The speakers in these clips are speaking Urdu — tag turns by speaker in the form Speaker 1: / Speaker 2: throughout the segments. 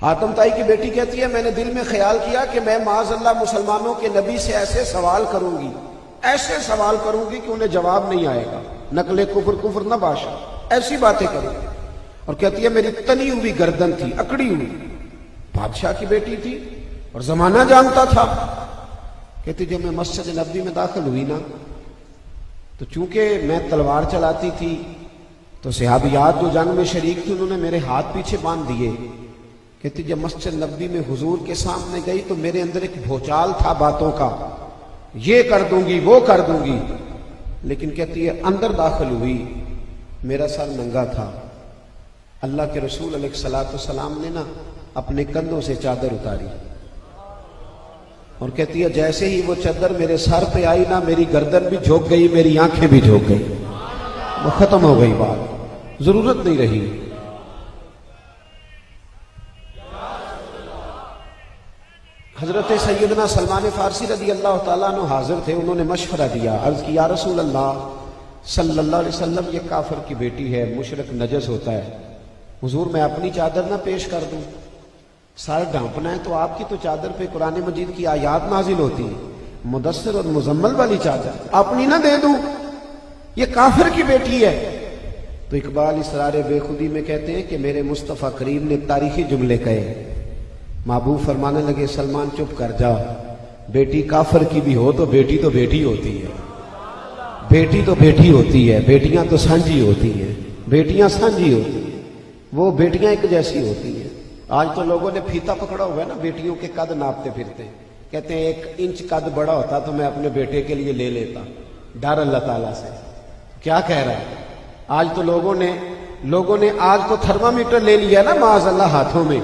Speaker 1: آتم تائی کی بیٹی کہتی ہے میں نے دل میں خیال کیا کہ میں معاذ اللہ مسلمانوں کے نبی سے ایسے سوال کروں گی، ایسے سوال کروں گی کہ انہیں جواب نہیں آئے گا، نقل کفر نہ باشا، ایسی باتیں کروں گی۔ اور کہتی ہے میری تنی ہوئی گردن تھی، اکڑی ہوئی، بادشاہ کی بیٹی تھی اور زمانہ جانتا تھا۔ کہتی جب میں مسجد نبوی میں داخل ہوئی نا تو چونکہ میں تلوار چلاتی تھی تو صحابیات جو جنگ میں شریک تھی انہوں نے میرے ہاتھ پیچھے باندھ دیے۔ کہتی جب مسجد نبوی میں حضور کے سامنے گئی تو میرے اندر ایک بھوچال تھا باتوں کا، یہ کر دوں گی وہ کر دوں گی، لیکن کہتی ہے اندر داخل ہوئی میرا سر ننگا تھا، اللہ کے رسول علیہ الصلوۃ والسلام نے نا اپنے کندھوں سے چادر اتاری، اور کہتی ہے جیسے ہی وہ چادر میرے سر پہ آئی نا میری گردن بھی جھک گئی، میری آنکھیں بھی جھک گئی، وہ ختم ہو گئی، بات ضرورت نہیں رہی۔ حضرت سیدنا سلمان فارسی رضی اللہ تعالیٰ عنہ حاضر تھے، انہوں نے مشورہ دیا، عرض کی یا رسول اللہ صلی اللہ علیہ وسلم یہ کافر کی بیٹی ہے، مشرک نجس ہوتا ہے، حضور میں اپنی چادر نہ پیش کر دوں؟ سر ڈھانپنا ہے تو آپ کی تو چادر پہ قرآن مجید کی آیات نازل ہوتی ہیں، مدثر اور مزمل والی چادر اپنی نہ دے دوں؟ یہ کافر کی بیٹی ہے۔ تو اقبال اسرار بے خودی میں کہتے ہیں کہ میرے مصطفیٰ کریم نے تاریخی جملے کہے، محبوب فرمانے لگے سلمان چپ کر جا، بیٹی کافر کی بھی ہو تو بیٹی ہوتی ہے، بیٹی تو بیٹی ہوتی ہے، بیٹیاں تو سانجھی ہوتی ہیں، بیٹیاں سانجھی ہوتی ہیں، وہ بیٹیاں ایک جیسی ہوتی ہیں۔ آج تو لوگوں نے پھیتا پکڑا ہوا ہے نا، بیٹیوں کے قد ناپتے پھرتے ہیں، کہتے ہیں 1 انچ قد بڑا ہوتا تو میں اپنے بیٹے کے لیے لے لیتا، ڈر اللہ تعالیٰ سے۔ کیا کہہ رہا ہے؟ آج تو لوگوں نے آج تو تھرمامیٹر لے لیا نا معاذ اللہ ہاتھوں میں،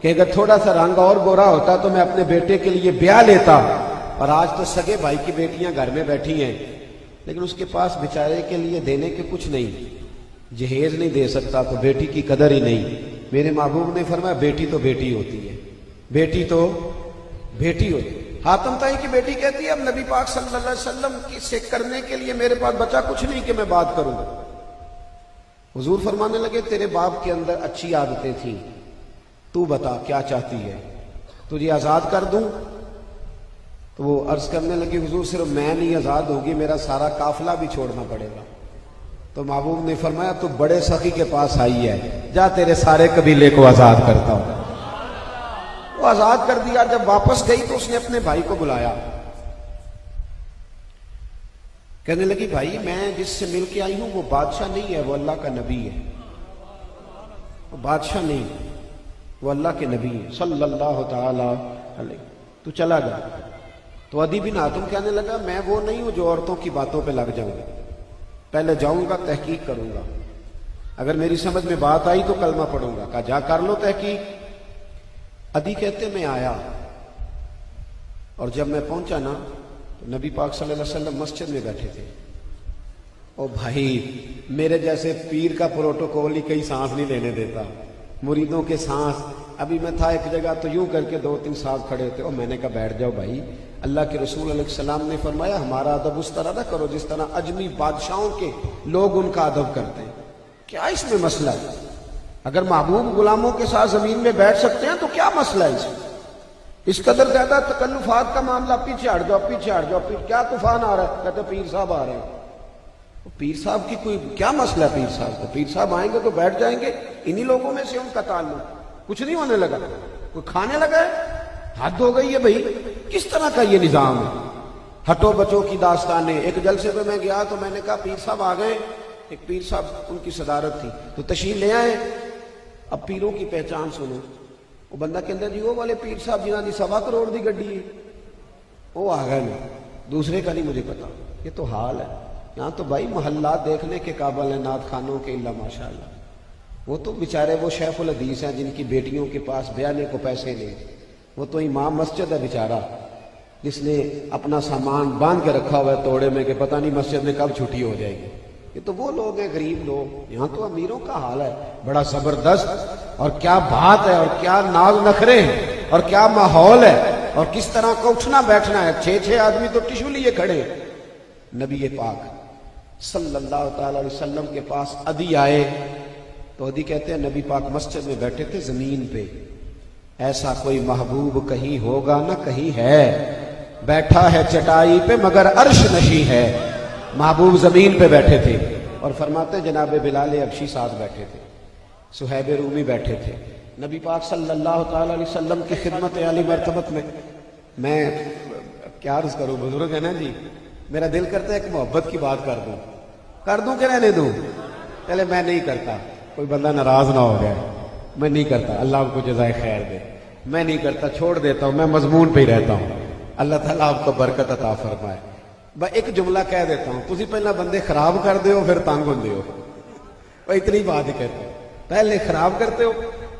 Speaker 1: کہ اگر تھوڑا سا رنگ اور گورا ہوتا تو میں اپنے بیٹے کے لیے بیاہ لیتا۔ اور آج تو سگے بھائی کی بیٹیاں گھر میں بیٹھی ہیں لیکن اس کے پاس بیچارے کے لیے دینے کے کچھ نہیں، جہیز نہیں دے سکتا تو بیٹی کی قدر ہی نہیں۔ میرے محبوب نے فرمایا بیٹی تو بیٹی ہوتی ہے، بیٹی تو بیٹی ہوتی ہے۔ حاتم تائی کی بیٹی کہتی ہے اب نبی پاک صلی اللہ علیہ وسلم سے کرنے کے لیے میرے پاس بچا کچھ نہیں کہ میں بات کروں۔ حضور فرمانے لگے تیرے باپ کے اندر اچھی عادتیں تھیں، تو بتا کیا چاہتی ہے، تجھے آزاد کر دوں؟ تو وہ عرض کرنے لگی حضور صرف میں نہیں آزاد ہوگی، میرا سارا قافلہ بھی چھوڑنا پڑے گا۔ تو محبوب نے فرمایا تو بڑے سخی کے پاس آئی ہے، جا تیرے سارے قبیلے کو آزاد کرتا ہوں۔ وہ آزاد کر دیا۔ جب واپس گئی تو اس نے اپنے بھائی کو بلایا، کہنے لگی بھائی میں جس سے مل کے آئی ہوں وہ بادشاہ نہیں ہے، وہ اللہ کا نبی ہے، وہ بادشاہ نہیں، وہ اللہ کے نبی ہے صلی اللہ تعالی علیہ، تو چلا جا۔ تو عدی بن حاتم کہنے لگا میں وہ نہیں ہوں جو عورتوں کی باتوں پہ لگ جاؤں گا، پہلے جاؤں گا تحقیق کروں گا، اگر میری سمجھ میں بات آئی تو کلمہ پڑھوں گا۔ کہا جا کر لو تحقیق۔ عدی کہتے میں آیا اور جب میں پہنچا نا تو نبی پاک صلی اللہ علیہ وسلم مسجد میں بیٹھے تھے۔ او بھائی میرے جیسے پیر کا پروٹوکول ہی کئی سانس نہیں لینے دیتا، مریدوں کے سانس۔ ابھی میں تھا ایک جگہ تو یوں کر کے 2-3 صاحب کھڑے تھے اور میں نے کہا بیٹھ جاؤ بھائی، اللہ کے رسول علیہ السلام نے فرمایا ہمارا ادب اس طرح نہ کرو جس طرح اجمی بادشاہوں کے لوگ ان کا ادب کرتے ہیں۔ کیا اس میں مسئلہ ہے؟ اگر محبوب غلاموں کے ساتھ زمین میں بیٹھ سکتے ہیں تو کیا مسئلہ ہے اس میں؟ اس قدر زیادہ تکلفات کا معاملہ، پیچھے ہٹ جاؤ پیچھے ہٹ جاؤ، کیا طوفان آ رہا ہے؟ کہتے پیر صاحب آ رہے ہیں۔ پیر صاحب کی کوئی کیا مسئلہ ہے؟ پیر صاحب کو پیر صاحب آئیں گے تو بیٹھ جائیں گے، انہی لوگوں میں سے ان کا تعلق کچھ نہیں ہونے لگا، کوئی کھانے لگا ہے؟ حد ہو گئی ہے بھائی، کس طرح کا یہ نظام ہے؟ ہٹو بچوں کی داستانیں۔ ایک جلسے پہ میں گیا تو میں نے کہا پیر صاحب آ گئے، ایک پیر صاحب ان کی صدارت تھی تو تشریف لے آئے۔ اب پیروں کی پہچان سنو، وہ بندہ کے اندر جی وہ والے پیر صاحب جنہاں دی 1.25 کروڑ دی گڈی ہے وہ آ گئے، میں دوسرے کا نہیں مجھے پتا۔ یہ تو حال ہے یہاں تو بھائی، محلات دیکھنے کے قابل ہیں نعت خانوں کے، اللہ ماشاء اللہ۔ وہ تو بیچارے وہ شیخ الحدیث ہیں جن کی بیٹیوں کے پاس بیانے کو پیسے لے، وہ تو امام مسجد ہے بیچارہ جس نے اپنا سامان باندھ کے رکھا ہوا ہے توڑے میں کہ پتہ نہیں مسجد میں کب چھٹی ہو جائے گی۔ یہ تو وہ لوگ ہیں غریب لوگ۔ یہاں تو امیروں کا حال ہے بڑا زبردست، اور کیا بات ہے اور کیا ناز نخرے ہیں اور کیا ماحول ہے اور کس طرح کا اٹھنا بیٹھنا ہے۔ 6 آدمی تو ٹشو لیے کھڑے۔ نبی پاک صلی اللہ تعالی علیہ وسلم کے پاس عدی آئے تو عدی کہتے ہیں نبی پاک مسجد میں بیٹھے تھے زمین پہ، ایسا کوئی محبوب کہیں ہوگا نہ کہیں ہے، بیٹھا ہے چٹائی پہ مگر عرش نشیں ہے۔ محبوب زمین پہ بیٹھے تھے اور فرماتے جناب بلال حبشی ساتھ بیٹھے تھے، صہیب رومی بیٹھے تھے، نبی پاک صلی اللہ تعالی علیہ وسلم کی خدمت عالی مرتبت میں کیا عرض کروں، بزرگ ہے نا جی، میرا دل کرتا ہے ایک محبت کی بات کر دوں کہ رہنے دوں؟ پہلے میں نہیں کرتا، کوئی بندہ ناراض نہ ہو جائے، میں نہیں کرتا، اللہ آپ کو جزائے خیر دے، میں نہیں کرتا، چھوڑ دیتا ہوں، میں مضمون پہ ہی رہتا ہوں، اللہ تعالیٰ آپ کو برکت عطا فرمائے۔ بس ایک جملہ کہہ دیتا ہوں، تسی پہلا بندے خراب کر دے ہو پھر تنگ ہوندے ہو، اتنی بات ہی کہتے ہو، پہلے خراب کرتے ہو۔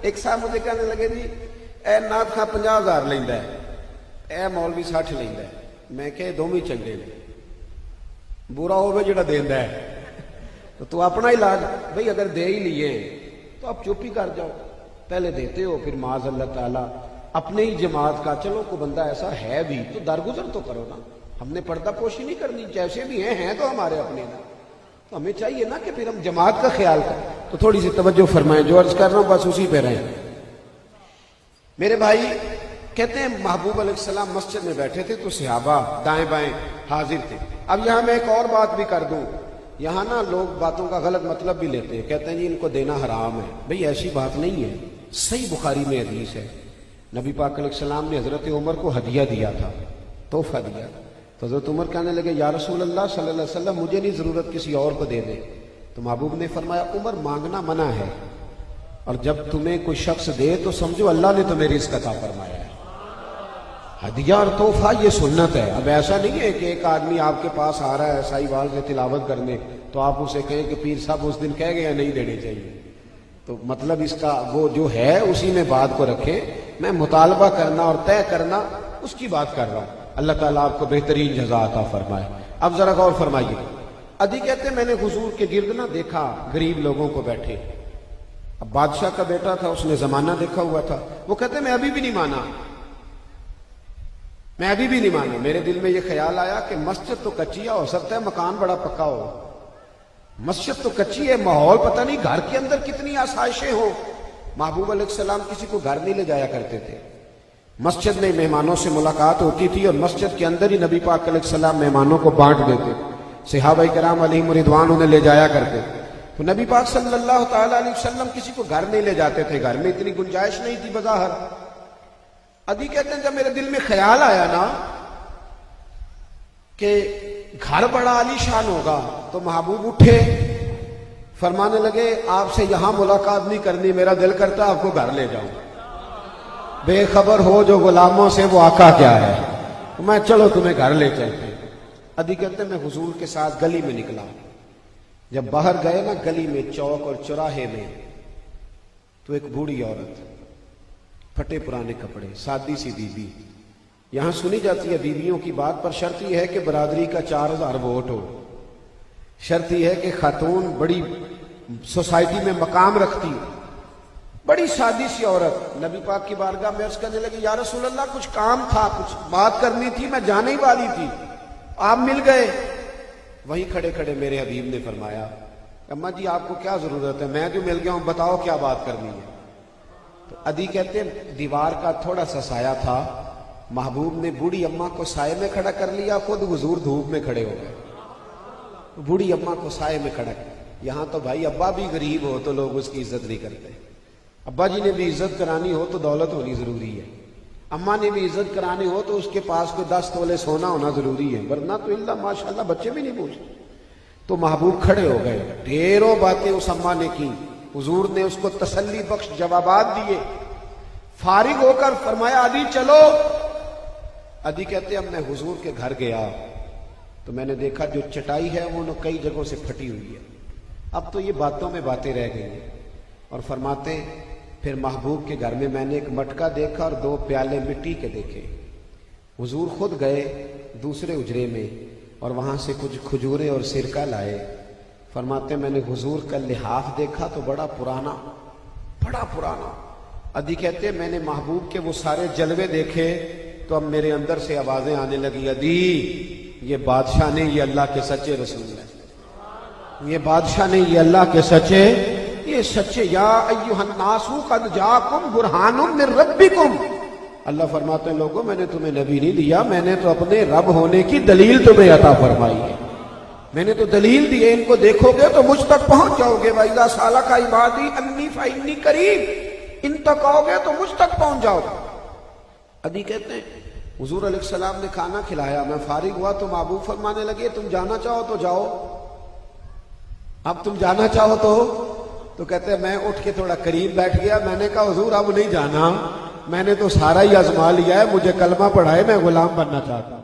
Speaker 1: ایک صاحب مجھے کہنے لگے جی اے نعت خواں 50,000 لیندا ہے، اے مولوی 60 لیندا ہے، میں کہ دونوں چنگے نے، برا ہوے جڑا دیندا ہے، تو اپنا علاج بھئی اگر دے ہی لیے تو آپ چپ ہی کر جاؤ، پہلے دیتے ہو پھر معاذ اللہ تعالیٰ اپنے ہی جماعت کا چلو کوئی بندہ ایسا ہے بھی تو درگزر تو کرو نا، ہم نے پردہ پوشی نہیں کرنی، جیسے بھی ہیں تو ہمارے اپنے نا، تو ہمیں چاہیے نا کہ پھر ہم جماعت کا خیال کریں۔ تو تھوڑی سی توجہ فرمائیں، جو عرض کر رہا ہوں بس اسی پہ رہیں۔ میرے بھائی کہتے ہیں محبوب علیہ السلام مسجد میں بیٹھے تھے تو صحابہ دائیں بائیں حاضر تھے۔ اب یہاں میں ایک اور بات بھی کر دوں، یہاں نا لوگ باتوں کا غلط مطلب بھی لیتے ہیں، کہتے ہیں جی ان کو دینا حرام ہے، بھئی ایسی بات نہیں ہے، صحیح بخاری میں حدیث ہے، نبی پاک علیہ السلام نے حضرت عمر کو ہدیہ دیا تھا، تحفہ دیا، تو حضرت عمر کہنے لگے یا رسول اللہ صلی اللہ علیہ وسلم مجھے نہیں ضرورت، کسی اور کو دے دیں، تو محبوب نے فرمایا عمر مانگنا منع ہے، اور جب تمہیں کوئی شخص دے تو سمجھو اللہ نے تمہیں رزق عطا فرمایا ہے۔ ہدیہ اور تحفہ یہ سنت ہے۔ اب ایسا نہیں ہے کہ ایک آدمی آپ کے پاس آ رہا ہے سائی وال سے تلاوت کرنے تو آپ اسے کہیں کہ پیر صاحب اس دن کہہ گیا نہیں دینے چاہیے، تو مطلب اس کا وہ جو ہے اسی میں بات کو رکھیں، میں مطالبہ کرنا اور طے کرنا اس کی بات کر رہا ہوں۔ اللہ تعالیٰ آپ کو بہترین جزا عطا فرمائے۔ اب ذرا غور فرمائیے، ادھی کہتے میں نے حضور کے گرد نہ دیکھا غریب لوگوں کو بیٹھے، اب بادشاہ کا بیٹا تھا، اس نے زمانہ دیکھا ہوا تھا، وہ کہتے میں ابھی بھی نہیں مانا، میں ابھی بھی نہیں مانا، میرے دل میں یہ خیال آیا کہ مسجد تو کچی ہے، ہو سکتا ہے مکان بڑا پکا ہو، مسجد تو کچی ہے، ماحول پتہ نہیں گھر کے اندر کتنی آسائشیں ہوں۔ محبوب علیہ السلام کسی کو گھر نہیں لے جایا کرتے تھے، مسجد میں مہمانوں سے ملاقات ہوتی تھی اور مسجد کے اندر ہی نبی پاک علیہ السلام مہمانوں کو بانٹ دیتے، صحابہ کرام علیہم رضوان انہیں لے جایا کرتے، تو نبی پاک صلی اللہ تعالیٰ علیہ وسلم کسی کو گھر نہیں لے جاتے تھے، گھر میں اتنی گنجائش نہیں تھی بظاہر۔ ادھی کہتے ہیں جب میرے دل میں خیال آیا نا کہ گھر بڑا عالی شان ہوگا تو محبوب اٹھے، فرمانے لگے آپ سے یہاں ملاقات نہیں کرنی، میرا دل کرتا آپ کو گھر لے جاؤں، بے خبر ہو جو غلاموں سے وہ آقا کیا ہے، میں چلو تمہیں گھر لے چلتے۔ ادھی کہتے ہیں میں حضور کے ساتھ گلی میں نکلا، جب باہر گئے نا گلی میں چوک اور چوراہے میں، تو ایک بوڑھی عورت، پھٹے پرانے کپڑے، سادی سی بی بی، یہاں سنی جاتی ہے بیویوں کی بات پر شرط یہ ہے کہ برادری کا 4000 ووٹ ہو، شرط یہ ہے کہ خاتون بڑی سوسائٹی میں مقام رکھتی، بڑی سادی سی عورت نبی پاک کی بارگاہ میں عرض کرنے لگی یا رسول اللہ کچھ کام تھا، کچھ بات کرنی تھی، میں جانے ہی والی تھی، آپ مل گئے۔ وہیں کھڑے کھڑے میرے حبیب نے فرمایا اماں جی آپ کو کیا ضرورت ہے، میں جو مل گیا ہوں بتاؤ کیا بات کرنی ہے۔ تو ادھی کہتے دیوار کا تھوڑا سا سایہ تھا، محبوب نے بوڑھی اماں کو سائے میں کھڑا کر لیا، خود حضور دھوپ میں کھڑے ہو گئے، بوڑھی اماں کو سائے میں کھڑا کر۔ یہاں تو بھائی ابا بھی غریب ہو تو لوگ اس کی عزت نہیں کرتے، ابا جی نے بھی عزت کرانی ہو تو دولت ہونی ضروری ہے، اماں نے بھی عزت کرانی ہو تو اس کے پاس کوئی 10 تولے سونا ہونا ضروری ہے، ورنہ تو اللہ ماشاءاللہ بچے بھی نہیں پوچھتے۔ تو محبوب کھڑے ہو گئے، ڈھیروں باتیں اس اماں نے کی، حضور نے اس کو تسلی بخش جوابات دیے، فارغ ہو کر فرمایا ادھی چلو۔ ادھی کہتے اب میں حضور کے گھر گیا تو میں نے دیکھا جو چٹائی ہے وہ کئی جگہوں سے پھٹی ہوئی ہے، اب تو یہ باتوں میں باتیں رہ گئی ہیں، اور فرماتے پھر محبوب کے گھر میں نے ایک مٹکا دیکھا اور 2 پیالے مٹی کے دیکھے، حضور خود گئے دوسرے اجرے میں اور وہاں سے کچھ کھجوریں اور سرکہ لائے، فرماتے میں نے حضور کا لحاف دیکھا تو بڑا پرانا، بڑا پرانا۔ ادھی کہتے میں نے محبوب کے وہ سارے جلوے دیکھے تو اب میرے اندر سے آوازیں آنے لگی ادھی یہ بادشاہ نہیں یہ اللہ کے سچے رسول ہیں، یہ بادشاہ نہیں یہ اللہ کے سچے یہ سچے یا ایھا الناس قد جاءکم برہان من ربکم، اللہ فرماتے ہیں لوگوں میں نے تمہیں نبی نہیں دیا، میں نے تو اپنے رب ہونے کی دلیل تمہیں عطا فرمائی ہے، میں نے تو دلیل دی ہے، ان کو دیکھو گے تو مجھ تک پہنچ جاؤ گے۔ وَإِذَا سَأَلَكَ عِبَادِي أَنِّي فَإِنِّي قَرِيبٌ، ان تک آؤ گے تو مجھ تک پہنچ جاؤ گے۔ عدی کہتے ہیں حضور علیہ السلام نے کھانا کھلایا، میں فارغ ہوا تو محبوب فرمانے لگے تم جانا چاہو تو جاؤ، اب تم جانا چاہو تو کہتے ہیں میں اٹھ کے تھوڑا قریب بیٹھ گیا، میں نے کہا حضور اب نہیں جانا، میں نے تو سارا ہی آزما لیا ہے، مجھے کلمہ پڑھائے، میں غلام بننا چاہتا ہوں۔